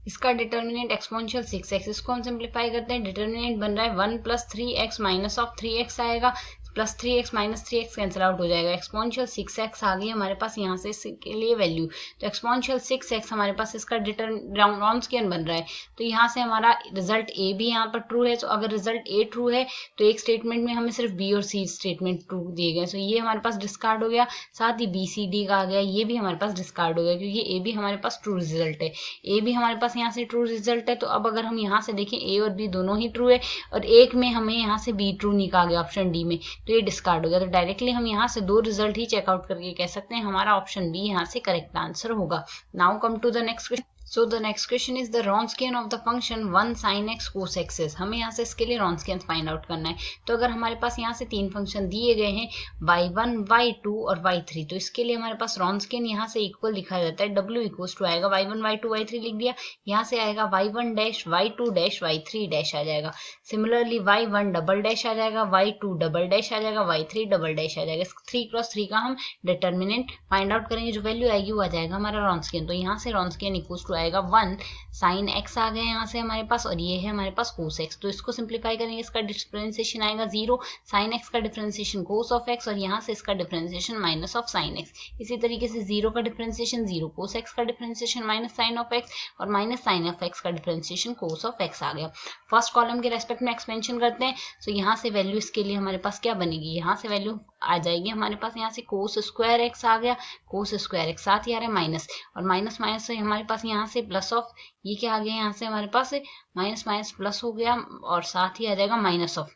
इसका डिटर्मिनेंट एक्सपोनेंशियल 6x, इसको हम सिंप्लीफाई करते हैं, डिटर्मिनेंट बन रहा है 1 plus 3x minus of 3x आएगा, plus 3x minus 3x cancel out हो जाएगा, एक्सपोनेंशियल 6x आ गई हमारे पास यहाँ से इसके लिए वैल्यू। तो एक्सपोनेंशियल 6x हमारे पास इसका रॉन्सकियन बन रहा है। तो यहाँ से हमारा रिजल्ट A भी यहाँ पर ट्रू है। तो अगर रिजल्ट A ट्रू है तो एक स्टेटमेंट में हमें सिर्फ B और C स्टेटमेंट ट्रू दिए गए, तो ये हमारे पास डिस्कार्ड हो गया, साथ ही B C D का आ गया, ये भी हमारे पास डिस्कार्ड हो गया क्योंकि A भी हमारे पास ट्रू रिजल्ट है। A भी हमारे पास यहाँ से ट्रू रिजल्ट है। तो अब अगर हम यहाँ से देखें A और B दोनों ही ट्रू है, और एक में हमें यहाँ से B ट्रू निकाल गया ऑप्शन D में, तो ये डिस्कार्ड हो गया। तो डायरेक्टली हम यहाँ से दो रिजल्ट ही चेकआउट करके कह सकते हैं हमारा ऑप्शन बी यहाँ से करेक्ट आंसर होगा। Now come to the next question. So the next question is the Wronskian of the function 1 sin x cos x is। हमें यहाँ से इसके लिए Wronskian फाइंड आउट करना है। तो अगर हमारे पास यहाँ से तीन फंक्शन दिए गए हैं y1, y2 और y3, तो इसके लिए हमारे पास Wronskian यहाँ से इक्वल लिखा जाता है, w इक्वल्स टू आएगा y1 y2 y3 लिख दिया, यहाँ से आएगा y1 dash y2 dash y3 dash आ जाएगा। सिमिलरली y1 डबल डैश आ जाएगा, y2 डबल डैश आ जाएगा, y3 डबल डैश आ जाएगा। 3 क्रॉस 3 का हम डिटर्मिनेंट फाइंड आउट करेंगे, जो वैल्यू आएगी वो आ जाएगा हमारा Wronskian। तो यहाँ से Wronskian इक्वल्स टू आएगा 1 sin x आ गया यहाँ से हमारे पास, और ये है हमारे पास cos x। तो इसको सिंप्लीफाई करेंगे, इसका डिफरेंशिएशन आएगा 0, sin x का डिफरेंशिएशन cos of x, और यहाँ से इसका differentiation minus of sin x। इसी तरीके से 0 का डिफरेंशिएशन 0, cos x का differentiation minus sin of x, और माइनस sin of x का डिफरेंशिएशन cos of x आ गया। फर्स्ट कॉलम के रेस्पेक्ट में एक्सपेंशन करते हैं, तो यहाँ से वैल्यू इसके लिए हमारे पास क्या बनेगी, यहाँ से वैल्यू आ जाएगी हमारे पास यहाँ से cos स्क्वायर x आ गया, cos स्क्वायर x, साथ ही आ रहा है माइनस, और माइनस माइनस से हमारे पास यहाँ से प्लस ऑफ, ये क्या आ गया यहाँ से हमारे पास माइनस माइनस प्लस हो गया, और साथ ही आ जाएगा माइनस ऑफ,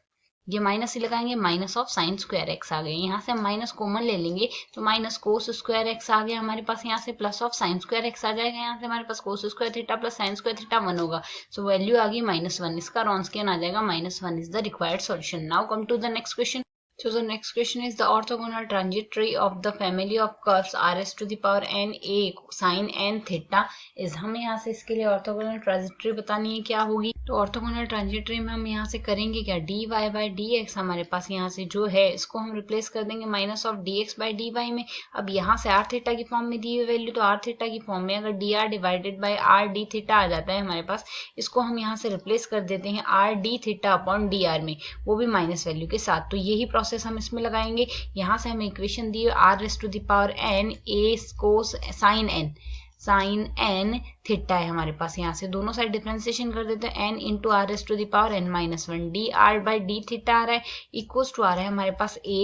ये माइनस ही लगाएंगे, minus of sine square x आ गए। यहाँ से हम माइनस कॉमन ले लेंगे तो माइनस कोस स्क्वायर एक्स आ गया हमारे पास, यहाँ से plus of sine square x आ जाएगा, यहाँ से हमारे पास cos square theta plus sine square theta 1 होगा। सो वैल्यू आ गई -1, इसका Wronskian आ जाएगा -1 is the required solution. Now come to the next question. So the next question is the orthogonal trajectory of the family of curves rs to the power n a sin n theta is। हमें यहाँ से इसके लिए orthogonal trajectory बतानी है क्या होगी। तो orthogonal trajectory में हम यहाँ से करेंगे क्या, dy by dx हमारे पास यहाँ से जो है इसको हम रिप्लेस कर देंगे minus of dx by dy में। अब यहाँ से r थीटा की फॉर्म में दी हुई वैल्यू, तो r थीटा की फॉर्म में अगर dr divided by r d theta आ जाता है हमारे पास, इसको हम यहाँ से रिप्लेस कर देते हैं r d theta upon dr में, वो भी माइनस वैल्यू के साथ। तो यही प्रोसेस हम इसमें लगाएंगे। यहाँ से हमें इक्वेशन दी है r raise to the power n a cos sine n theta है हमारे पास। यहाँ से दोनों साइड डिफरेंशिएशन कर देते हैं, n into r raise to the power n-1 d r by d theta आ रहा है, इक्वल्स टू आ रहा है हमारे पास a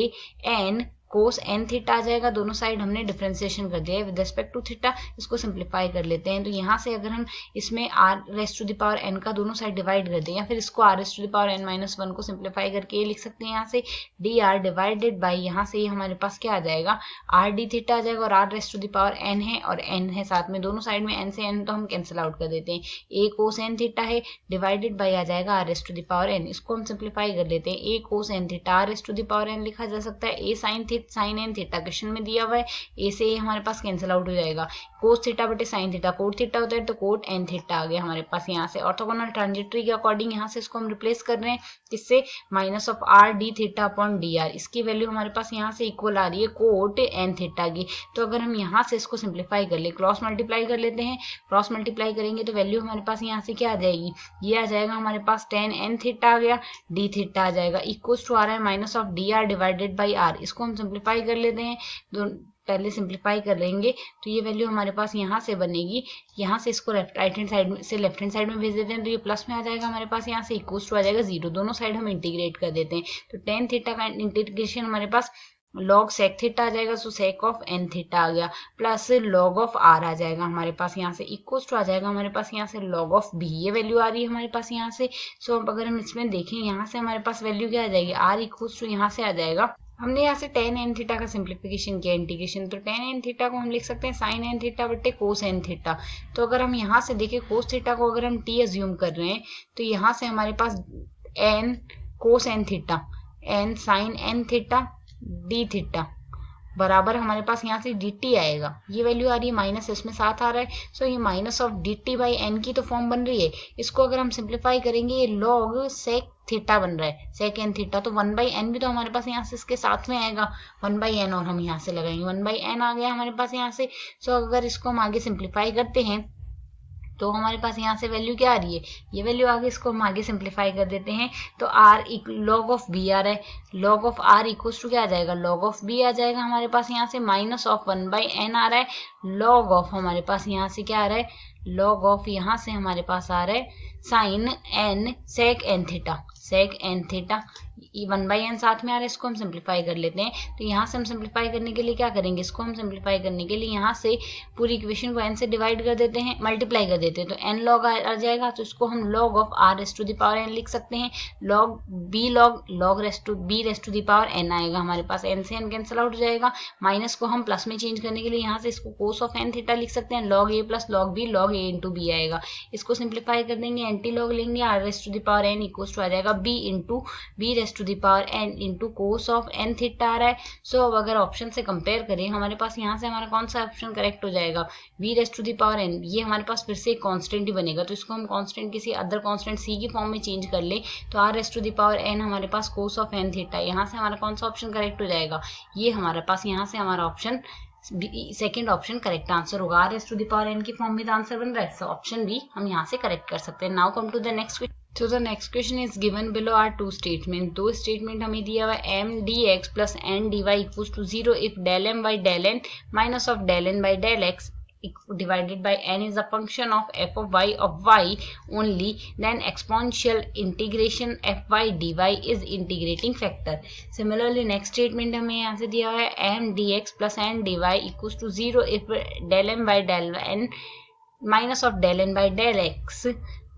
n cos n theta आ जाएगा। दोनों साइड हमने डिफरेंशिएशन कर दिया है विद रिस्पेक्ट टू थीटा, इसको सिंप्लीफाई कर लेते हैं। तो यहाँ से अगर हम इसमें r raise to the power n का दोनों साइड डिवाइड कर दें, या फिर इसको r raise to the power n-1 को सिंप्लीफाई करके ये लिख सकते हैं यहाँ से dr डिवाइडेड बाई, यहाँ से ये हमारे पास क्या आ जाएगा r d थीटा आ जाएगा, और r raise to the power n है और n है साथ में, दोनों साइड में n से n तो हम कैंसिल आउट कर देते हैं, a कोस n थीटा है डिवाइडेड बाई आ जाएगा r raise to the power n, इसको हम सिंप्लीफाई कर लेते हैं, a cos n theta r raise to the power n लिखा जा सकता है a sine theta sine n theta question में दिया हुआ है, ए से ए हमारे पास कैंसिल आउट हो जाएगा, कोस थीटा बटे साइन थीटा, कोट थीटा होता है तो कोट एन थीटा आ गया हमारे पास यहाँ से। ऑर्थोगोनल ट्रांजिटरी के अकॉर्डिंग यहाँ से इसको हम रिप्लेस कर रहे हैं, किससे, minus of R D theta upon D R, इसकी वैल्यू हमारे पास यहाँ से इक्वल आ रही है कोट एन थीटा की। तो अगर हम यहाँ से इसको सिंप्लीफाई कर ले, क्रॉस मल्टीप्लाई कर लेते हैं, क्रॉस मल्टीप्लाई करेंगे तो वैल्यू हमारे पास यहाँ से क्या आ जाएगी, ये आ जाएगा हमारे पास टेन एन थीटा आ गया, डी थीटा आ जाएगा, इक्वल्स टू आ रहा है minus of d r divided by r. इसको हम सिंप्लीफाई कर लेते हैं, पहले सिंप्लीफाई कर लेंगे तो ये वैल्यू हमारे पास यहाँ से बनेगी, यहाँ से इसको राइट हैंड साइड से लेफ्ट हैंड साइड में भेज देते हैं तो ये प्लस में आ जाएगा हमारे पास, यहाँ से इक्वल्स टू आ जाएगा 0, दोनों साइड हम इंटीग्रेट कर देते हैं तो टेन थीटा का इंटीग्रेशन हमारे पास लॉग सेक थीटा आ जाएगा, सो सेक ऑफ एन थीटा आ गया, प्लस लॉग ऑफ आर आ जाएगा हमारे पास, यहाँ से इक्वल्स टू आ जाएगा हमारे पास यहाँ से लॉग ऑफ बी, ये वैल्यू आ रही है हमारे पास यहाँ से। सो अब अगर हम इसमें देखें यहाँ से हमारे पास वैल्यू क्या आ जाएगी, आर इक्वल्स टू यहाँ से आ जाएगा, हमने यहाँ से टेन एन थीटा का सिंप्लीफिकेशन किया इंटीग्रेशन, तो टेन एन थीटा को हम लिख सकते हैं साइन एन थीटा बट्टे कोस एन थीटा। तो अगर हम यहाँ से देखें कोस थीटा को अगर हम टी अज्यूम कर रहे हैं तो यहाँ से हमारे पास n cos n theta, n sine n theta d theta बराबर हमारे पास यहाँ से डी टी आएगा, ये वैल्यू आ रही है माइनस, इसमें साथ आ रहा है, सो ये minus of d t by n की तो फॉर्म बन रही है। इसको अगर हम सिंप्लीफाई करेंगे ये लॉग सेक थीटा बन रहा है, सेक एन थीटा, तो 1 बाई एन भी तो हमारे पास यहाँ से इसके साथ में आएगा, 1 बाई एन और हम यहाँ से लगाएंगे 1 बाई एन आ गया हमारे पास यहाँ से। सो अगर इसको हम आगे सिंप्लीफाई करते हैं तो हमारे पास यहाँ से वैल्यू क्या आ रही है, ये वैल्यू आगे, इसको हम आगे सिंप्लीफाई कर देते हैं तो आर लॉग ऑफ बी आ रहा है, log of r equals to क्या आ जाएगा, लॉग ऑफ बी आ जाएगा हमारे पास यहाँ से, माइनस ऑफ 1 बाई एन आ रहा है, लॉग ऑफ हमारे पास यहाँ से क्या आ रहा है, लॉग ऑफ यहाँ से हमारे पास आ रहा है sine n sec n theta, sec n theta, 1 by n साथ में आ रहा है, इसको हम सिंप्लीफाई कर लेते हैं। तो यहाँ से हम सिंप्लीफाई करने के लिए क्या करेंगे, इसको हम सिंप्लीफाई करने के लिए यहाँ से पूरी इक्वेशन को n से डिवाइड कर देते हैं, मल्टीप्लाई कर देते हैं तो n लॉग आ जाएगा, तो इसको हम log of r raised to the power n लिख सकते हैं, log b log raised to b raised to the power n आएगा हमारे पास, n से n कैंसिल आउट हो जाएगा, माइनस को हम प्लस में चेंज करने के लिए यहाँ से इसको कोस ऑफ n थीटा लिख सकते हैं, log a plus log b, log a into b आएगा, इसको सिंप्लीफाई कर देंगे, एंटी लॉग लेंगे, r raised to the power n equals to आ जाएगा b into b raised to the power n into cos of n theta आ रहा है। सो अब अगर ऑप्शन से कंपेयर करें हमारे पास यहाँ से हमारा कौन सा ऑप्शन करेक्ट हो जाएगा, v raised to the power n, ये हमारे पास फिर से एक कांस्टेंट ही बनेगा, तो इसको हम कांस्टेंट किसी अदर कांस्टेंट c की फॉर्म में चेंज कर ले तो r raised to the power n हमारे पास कोस ऑफ एन थीटा, यहाँ से हमारा कौन सा ऑप्शन करेक्ट हो जाएगा, ये हमारे पास यहाँ से हमारा option second option correct answer होगा, r s to the power n की फॉर्म में आंसर बन रहा है, सो ऑप्शन बी हम यहाँ से करेक्ट कर सकते हैं। Now come to the next question. So the next question is given below are two statement, दो statement हमें दिया हुआ है m dx plus n dy equals to 0 if del m by del n minus of del n by del x divided by n is a function of f of y only, then exponential integration fy dy is integrating factor. Similarly next statement हमें यहाँ से दिया हुआ है m dx plus n dy equals to 0 if del m by del n minus of del n by del x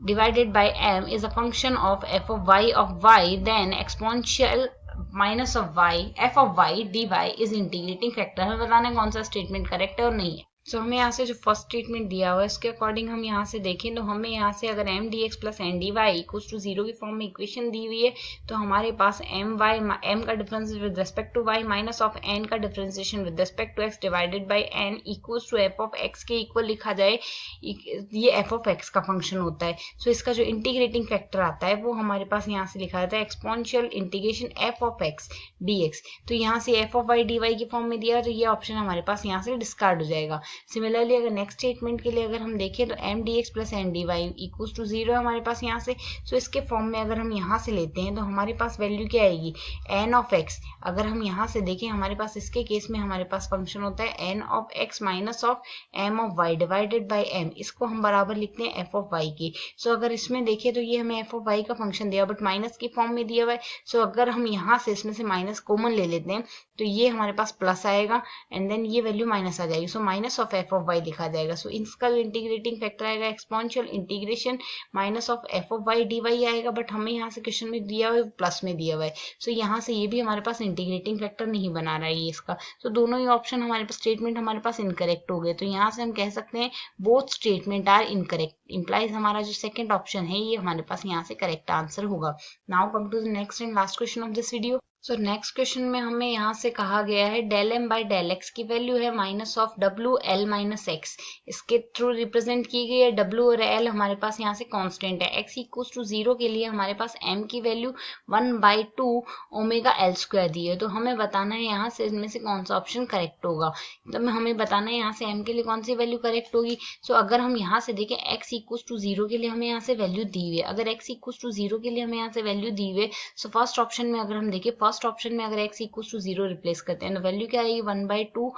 divided by m is a function of f of y, then exponential minus of y f of y dy is integrating factor। हमें बताना है कौन सा statement correct है और नहीं है। सो हमें यहाँ से जो फर्स्ट स्टेटमेंट दिया हुआ है इसके अकॉर्डिंग हम यहाँ से देखें तो हमें यहाँ से अगर m dx plus n dy equals to 0 की फॉर्म में इक्वेशन दी हुई है तो हमारे पास m का difference with respect to y minus of n का differentiation with respect to x divided by n equals to f of x के इक्वल लिखा जाए, ये f ऑफ x का फंक्शन होता है। सो इसका जो इंटीग्रेटिंग फैक्टर आता है वो हमारे पास यहाँ से लिखा जाता है exponential integration f of x dx। तो यहाँ से f ऑफ y dy की फॉर्म में दिया तो ये ऑप्शन हमारे पास यहाँ से डिस्कार्ड हो जाएगा। सिमिलरली अगर नेक्स्ट स्टेटमेंट के लिए अगर हम देखें तो m dx plus n dy equals to 0 है हमारे पास यहाँ से। सो इसके फॉर्म में अगर हम यहाँ से लेते हैं तो हमारे पास वैल्यू क्या आएगी n ऑफ x। अगर हम यहाँ से देखें हमारे पास इसके केस में हमारे पास फंक्शन होता है n of x minus of m of y divided by m, इसको हम बराबर लिखते हैं f ऑफ y के। सो अगर इसमें देखें तो ये हमें f ऑफ y का फंक्शन दिया बट माइनस की फॉर्म में दिया हुआ है। सो अगर हम यहाँ से इसमें से माइनस कॉमन ले लेते हैं तो ये हमारे पास प्लस आएगा एंड देन ये वैल्यू माइनस आ जाएगी, so minus of f of y लिखा जाएगा। सो इसका जो इंटीग्रेटिंग फैक्टर आएगा exponential integration minus of f of y dy आएगा, बट हमें यहाँ से क्वेश्चन में दिया हुआ है प्लस में दिया हुआ है। सो यहाँ से ये भी हमारे पास इंटीग्रेटिंग फैक्टर नहीं बना रहा है ये इसका। तो दोनों ही ऑप्शन हमारे पास स्टेटमेंट हमारे पास इनकरेक्ट हो गए। तो यहाँ से हम कह सकते हैं both statement are incorrect, implies हमारा जो सेकंड ऑप्शन है ये हमारे पास यहाँ से करेक्ट आंसर होगा। Now come to the next and last question of this video. So next question में हमें यहाँ से कहा गया है del m by del x की वैल्यू है माइनस ऑफ डब्ल्यू एल माइनस एक्स, इसके थ्रू रिप्रेजेंट की गई है। डब्ल्यू और एल हमारे पास यहाँ से कांस्टेंट है। एक्स इक्वल टू 0 के लिए हमारे पास एम की वैल्यू 1/2 ओमेगा एल स्क्वायर दी है। तो हमें बताना है यहाँ से इनमें से कौन सा ऑप्शन करेक्ट होगा। तो हमें बताना है यहाँ से एम के लिए कौन सी वैल्यू करेक्ट होगी। सो अगर हम यहाँ से देखें एक्स इक्वल टू 0 के लिए हमें यहाँ से वैल्यू दी हुई है। अगर एक्स इक्वल टू 0 के लिए हमें यहाँ से वैल्यू दी हुई है, सो फर्स्ट ऑप्शन में अगर हम देखें, फर्स्ट ऑप्शन में अगर x इक्वल टू 0 रिप्लेस करते हैं तो वैल्यू क्या आएगी 1/2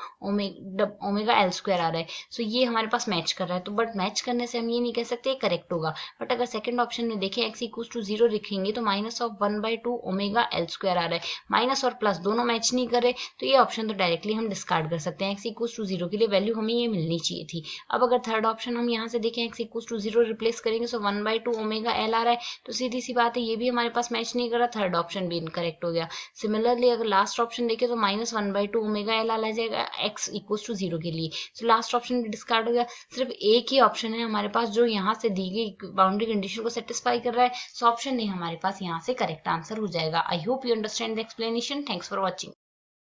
ओमेगा एल स्क्वायर आ रहा है। सो ये हमारे पास मैच कर रहा है। तो बट मैच करने से हम ये नहीं कह सकते करेक्ट होगा। बट अगर सेकंड ऑप्शन में देखें x इक्वल टू 0 लिखेंगे तो minus of 1/2 omega l square आ रहा है। माइनस और प्लस दोनों मैच नहीं कर रहे, तो ये ऑप्शन तो डायरेक्टली हम डिस्कार्ड कर सकते हैं। x इक्वल टू 0 के लिए वैल्यू हमें ये मिलनी चाहिए थी। अब अगर थर्ड ऑप्शन हम यहाँ से देखें x इक्वल टू 0 रिप्लेस करेंगे सो 1/2 ओमेगा एल आ रहा है। तो सीधी सी बात है ये भी हमारे पास मैच नहीं कर रहा, थर्ड ऑप्शन भी इनकरेक्ट हो गया। सिमिलरली अगर लास्ट ऑप्शन देखें तो माइनस 1/2 ओमेगा एल आ जाएगा x इक्वल टू 0 के लिए। सो लास्ट ऑप्शन भी डिस्कार्ड हो गया। सिर्फ एक ही ऑप्शन है हमारे पास जो यहाँ से दी गई बाउंड्री कंडीशन को सेटिस्फाई कर रहा है। सो ऑप्शन नहीं हमारे पास यहाँ से करेक्ट आंसर हो जाएगा। I hope you understand the explanation. Thanks for watching.